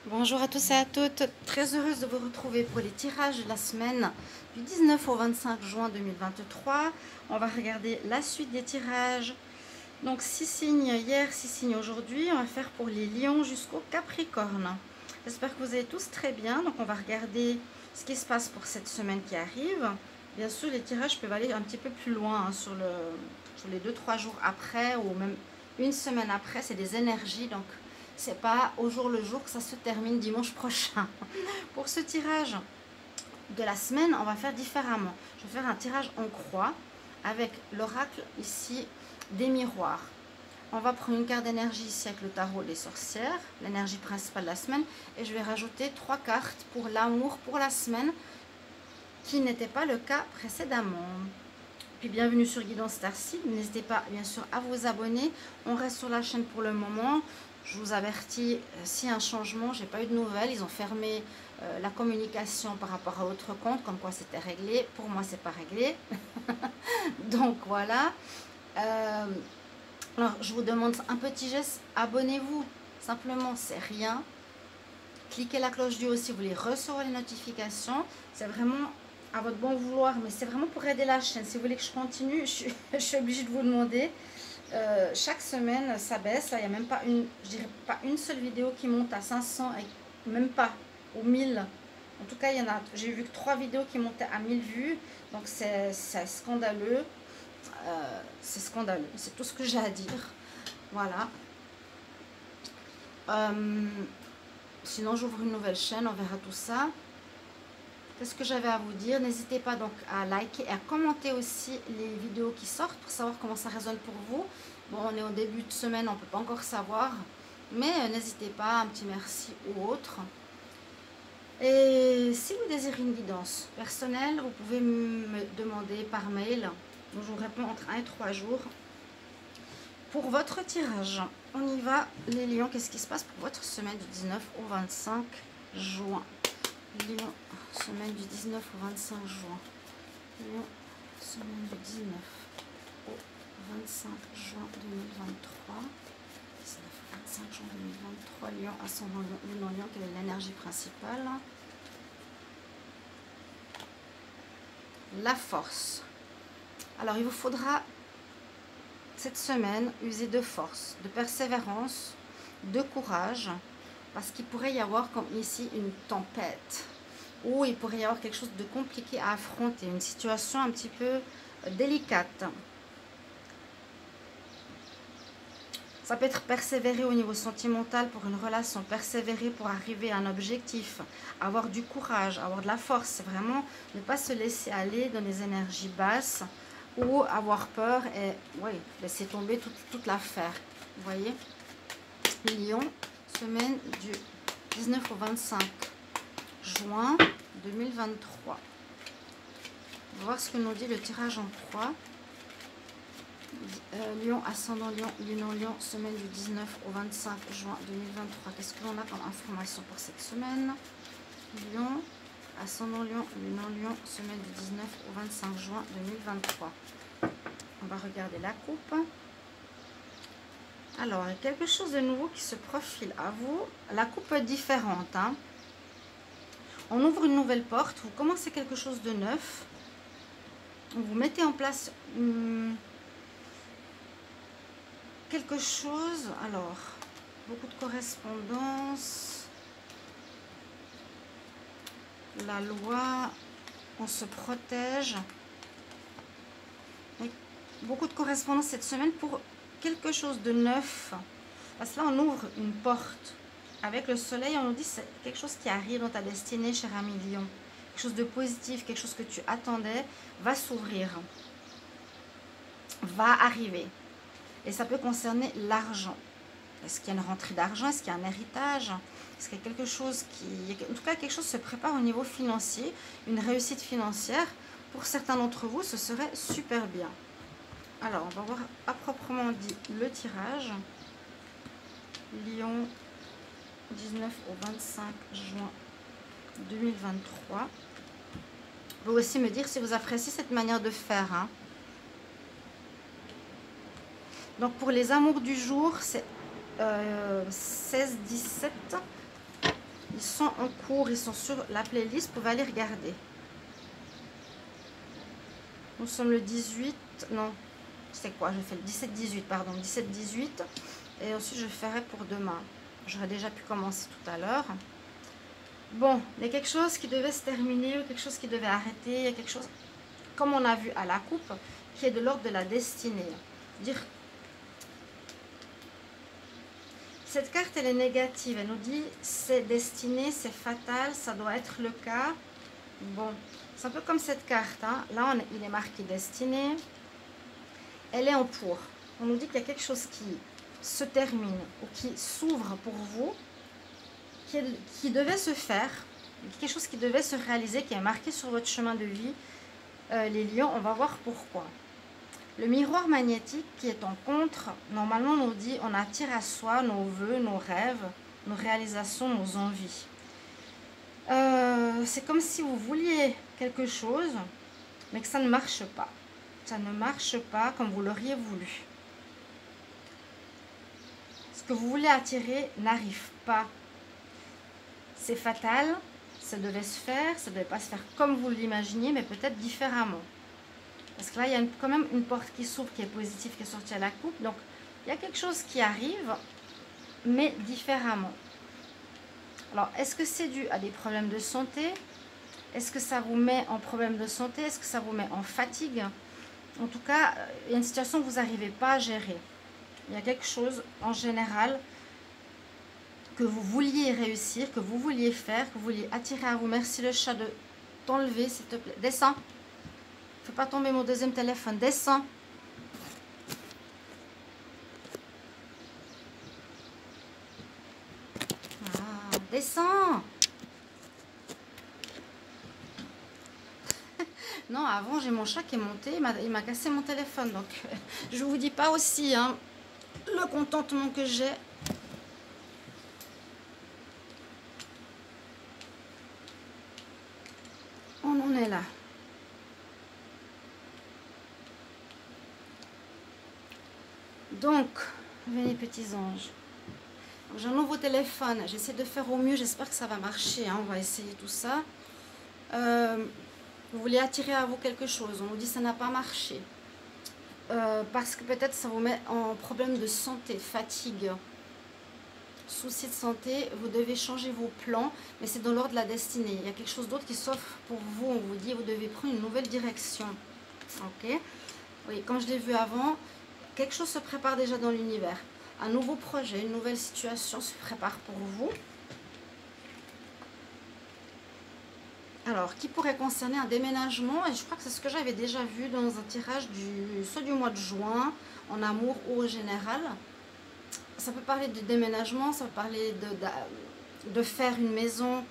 Bonjour à tous et à toutes, très heureuse de vous retrouver pour les tirages de la semaine du 19 au 25 juin 2023. On va regarder la suite des tirages. Donc 6 signes hier, 6 signes aujourd'hui. On va faire pour les lions jusqu'au Capricorne. J'espère que vous allez tous très bien. Donc on va regarder ce qui se passe pour cette semaine qui arrive. Bien sûr, les tirages peuvent aller un petit peu plus loin sur les 2-3 jours après ou même une semaine après. C'est des énergies, donc c'est pas au jour le jour que ça se termine dimanche prochain. Pour ce tirage de la semaine, on va faire différemment. Je vais faire un tirage en croix avec l'oracle ici des miroirs. On va prendre une carte d'énergie ici avec le tarot des sorcières, l'énergie principale de la semaine, et je vais rajouter 3 cartes pour l'amour pour la semaine, qui n'était pas le cas précédemment. Puis bienvenue sur Guidance Starseed. N'hésitez pas bien sûr à vous abonner. On reste sur la chaîne pour le moment. Je vous avertis, s'il y a un changement, j'ai pas eu de nouvelles. Ils ont fermé la communication par rapport à votre compte, comme quoi c'était réglé. Pour moi, c'est pas réglé. Donc voilà. Alors, je vous demande un petit geste. Abonnez-vous. Simplement, c'est rien. Cliquez la cloche du haut si vous voulez recevoir les notifications. C'est vraiment à votre bon vouloir, mais c'est vraiment pour aider la chaîne. Si vous voulez que je continue, je suis obligée de vous demander. Chaque semaine, ça baisse. Il n'y a même pas une, je dirais pas une seule vidéo qui monte à 500, et même pas aux 1000. En tout cas, il y en a. J'ai vu que 3 vidéos qui montaient à 1000 vues. Donc c'est scandaleux. C'est scandaleux. C'est tout ce que j'ai à dire. Voilà. Sinon, j'ouvre une nouvelle chaîne, on verra tout ça. Qu'est-ce que j'avais à vous dire? N'hésitez pas donc à liker et à commenter aussi les vidéos qui sortent pour savoir comment ça résonne pour vous. Bon, on est au début de semaine, on ne peut pas encore savoir. Mais n'hésitez pas, un petit merci ou autre. Et si vous désirez une guidance personnelle, vous pouvez me demander par mail. Je vous réponds entre 1 et 3 jours. Pour votre tirage, on y va, les lions. Qu'est-ce qui se passe pour votre semaine du 19 au 25 juin? Lion, semaine du 19 au 25 juin. Lion, semaine du 19 au 25 juin 2023. 19 au 25 juin 2023. Lion, ascendant Lion, Lion, quelle est l'énergie principale? La force. Alors, il vous faudra cette semaine user de force, de persévérance, de courage, parce qu'il pourrait y avoir comme ici une tempête, ou il pourrait y avoir quelque chose de compliqué à affronter, une situation un petit peu délicate. Ça peut être persévérer au niveau sentimental pour une relation, persévérer pour arriver à un objectif, avoir du courage, avoir de la force. C'est vraiment ne pas se laisser aller dans les énergies basses ou avoir peur et oui, laisser tomber toute l'affaire. Vous voyez? Lion, semaine du 19 au 25 juin 2023. On va voir ce que nous dit le tirage en croix. Lion, ascendant Lion, Lion, Lion, semaine du 19 au 25 juin 2023. Qu'est-ce que l'on a comme information pour cette semaine? Lion, ascendant Lion, Lion, Lion, semaine du 19 au 25 juin 2023. On va regarder la coupe. Alors, il y a quelque chose de nouveau qui se profile à vous. La coupe est différente. Hein. On ouvre une nouvelle porte. Vous commencez quelque chose de neuf. Vous mettez en place quelque chose. Alors, beaucoup de correspondance. La loi. On se protège. Et beaucoup de correspondance cette semaine pour quelque chose de neuf. Parce que là, on ouvre une porte. Avec le soleil, on nous dit c'est quelque chose qui arrive dans ta destinée, cher ami Lion. Quelque chose de positif, quelque chose que tu attendais, va s'ouvrir. Va arriver. Et ça peut concerner l'argent. Est-ce qu'il y a une rentrée d'argent? Est-ce qu'il y a un héritage? Est-ce qu'il y a quelque chose qui... En tout cas, quelque chose se prépare au niveau financier. Une réussite financière. Pour certains d'entre vous, ce serait super bien. Alors, on va voir à proprement dit le tirage. Lion, 19 au 25 juin 2023. Vous pouvez aussi me dire si vous appréciez cette manière de faire. Hein. Donc, pour les amours du jour, c'est 16-17. sont en cours, ils sont sur la playlist, vous pouvez aller regarder. Nous sommes le 18, non, c'est quoi? Je fais le 17-18, pardon, 17-18. Et ensuite, je ferai pour demain. J'aurais déjà pu commencer tout à l'heure. Bon, il y a quelque chose qui devait se terminer, ou quelque chose qui devait arrêter, il y a quelque chose, comme on a vu à la coupe, qui est de l'ordre de la destinée. Dire cette carte, elle est négative. Elle nous dit c'est destiné, c'est fatal, ça doit être le cas. Bon, c'est un peu comme cette carte. Hein. Là, il est marqué destiné. Elle est en pour. On nous dit qu'il y a quelque chose qui se termine ou qui s'ouvre pour vous, qui devait se faire, quelque chose qui devait se réaliser, qui est marqué sur votre chemin de vie. Les lions, on va voir pourquoi. Le miroir magnétique qui est en contre, normalement nous dit on attire à soi nos vœux, nos rêves, nos réalisations, nos envies. C'est comme si vous vouliez quelque chose, mais que ça ne marche pas. Ça ne marche pas comme vous l'auriez voulu. Ce que vous voulez attirer n'arrive pas. C'est fatal, ça devait se faire, ça ne devait pas se faire comme vous l'imaginiez, mais peut-être différemment. Parce que là, il y a quand même une porte qui s'ouvre, qui est positive, qui est sortie à la coupe. Donc, il y a quelque chose qui arrive, mais différemment. Alors, est-ce que c'est dû à des problèmes de santé? Est-ce que ça vous met en problème de santé? Est-ce que ça vous met en fatigue? En tout cas, il y a une situation que vous n'arrivez pas à gérer. Il y a quelque chose, en général, que vous vouliez réussir, que vous vouliez faire, que vous vouliez attirer à vous. Merci le chat de t'enlever, s'il te plaît. Descends. Fais pas tomber mon deuxième téléphone. Descends. Ah, descends. Non, avant, j'ai mon chat qui est monté. Il m'a cassé mon téléphone. Donc, je vous dis pas aussi hein, le contentement que j'ai. On en est là. Donc, venez petits anges. J'ai un nouveau téléphone. J'essaie de faire au mieux. J'espère que ça va marcher. Hein. On va essayer tout ça. Vous voulez attirer à vous quelque chose. On nous dit que ça n'a pas marché. Parce que peut-être ça vous met en problème de santé, fatigue, soucis de santé. Vous devez changer vos plans. Mais c'est dans l'ordre de la destinée. Il y a quelque chose d'autre qui s'offre pour vous. On vous dit vous devez prendre une nouvelle direction. Ok. Oui, comme je l'ai vu avant. Quelque chose se prépare déjà dans l'univers. Un nouveau projet, une nouvelle situation se prépare pour vous. Alors, qui pourrait concerner un déménagement? Et je crois que c'est ce que j'avais déjà vu dans un tirage soit du mois de juin, en amour ou au général. Ça peut parler de déménagement, ça peut parler de faire une maison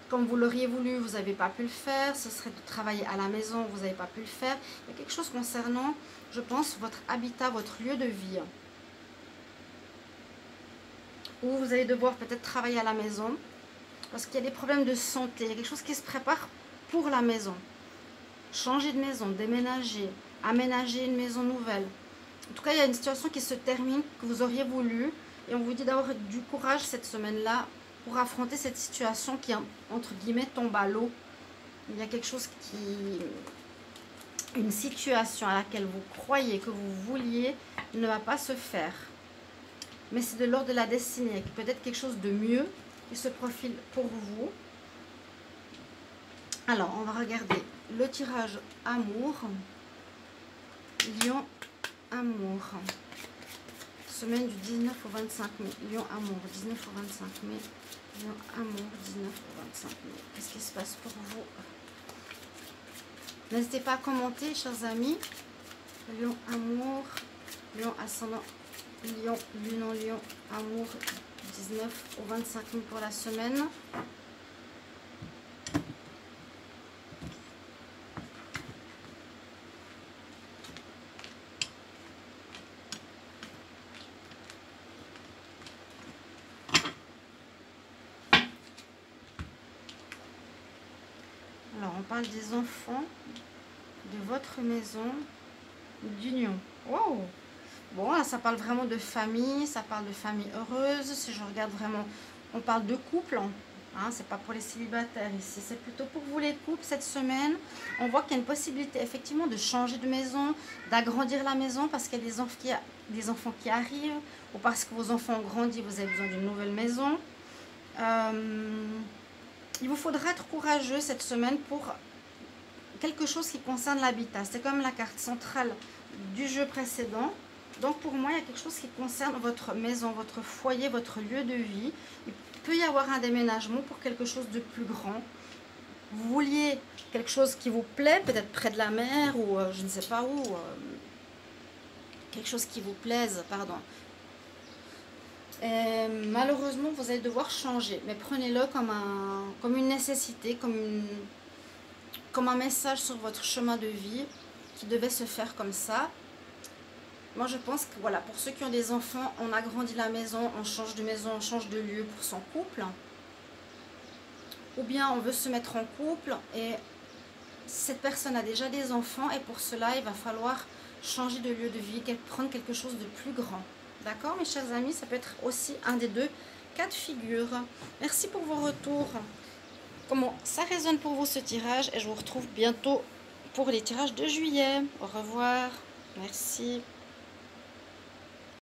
comme vous l'auriez voulu, vous n'avez pas pu le faire. Ce serait de travailler à la maison, vous n'avez pas pu le faire. Il y a quelque chose concernant, je pense, votre habitat, votre lieu de vie. Ou vous allez devoir peut-être travailler à la maison. Parce qu'il y a des problèmes de santé. Il y a quelque chose qui se prépare pour la maison. Changer de maison, déménager, aménager une maison nouvelle. En tout cas, il y a une situation qui se termine, que vous auriez voulu. Et on vous dit d'avoir du courage cette semaine-là pour affronter cette situation qui, entre guillemets, tombe à l'eau. Il y a quelque chose qui... Une situation à laquelle vous croyez que vous vouliez ne va pas se faire. Mais c'est de l'ordre de la destinée. Peut-être quelque chose de mieux qui se profile pour vous. Alors, on va regarder le tirage amour. Lion, amour. Semaine du 19 au 25 mai. Lion, amour. 19 au 25 mai. Lion, amour. 19 au 25 mai. Qu'est-ce qui se passe pour vous? N'hésitez pas à commenter, chers amis. Lion, amour. Lion, ascendant. Lion, lune en lion, amour. 19 au 25 mai pour la semaine. Alors, on parle des enfants, de votre maison, d'union. Wow! Bon, là, ça parle vraiment de famille, ça parle de famille heureuse. Si je regarde vraiment On parle de couple, hein, c'est pas pour les célibataires ici, c'est plutôt pour vous les couples cette semaine. On voit qu'il y a une possibilité effectivement de changer de maison, d'agrandir la maison parce qu'il y a des enfants qui arrivent ou parce que vos enfants ont grandi, vous avez besoin d'une nouvelle maison. Il vous faudra être courageux cette semaine pour quelque chose qui concerne l'habitat. C'est comme la carte centrale du jeu précédent. Donc pour moi, il y a quelque chose qui concerne votre maison, votre foyer, votre lieu de vie. Il peut y avoir un déménagement pour quelque chose de plus grand. Vous vouliez quelque chose qui vous plaît, peut-être près de la mer ou je ne sais pas où. Quelque chose qui vous plaise, pardon. Et malheureusement, vous allez devoir changer. Mais prenez-le comme une nécessité, comme un message sur votre chemin de vie qui devait se faire comme ça. Moi, je pense que voilà, pour ceux qui ont des enfants, on agrandit la maison, on change de maison, on change de lieu pour son couple. Ou bien on veut se mettre en couple et cette personne a déjà des enfants et pour cela, il va falloir changer de lieu de vie, prendre quelque chose de plus grand. D'accord, mes chers amis, ça peut être aussi un des deux cas de figure. Merci pour vos retours. Comment ça résonne pour vous ce tirage et je vous retrouve bientôt pour les tirages de juillet. Au revoir. Merci.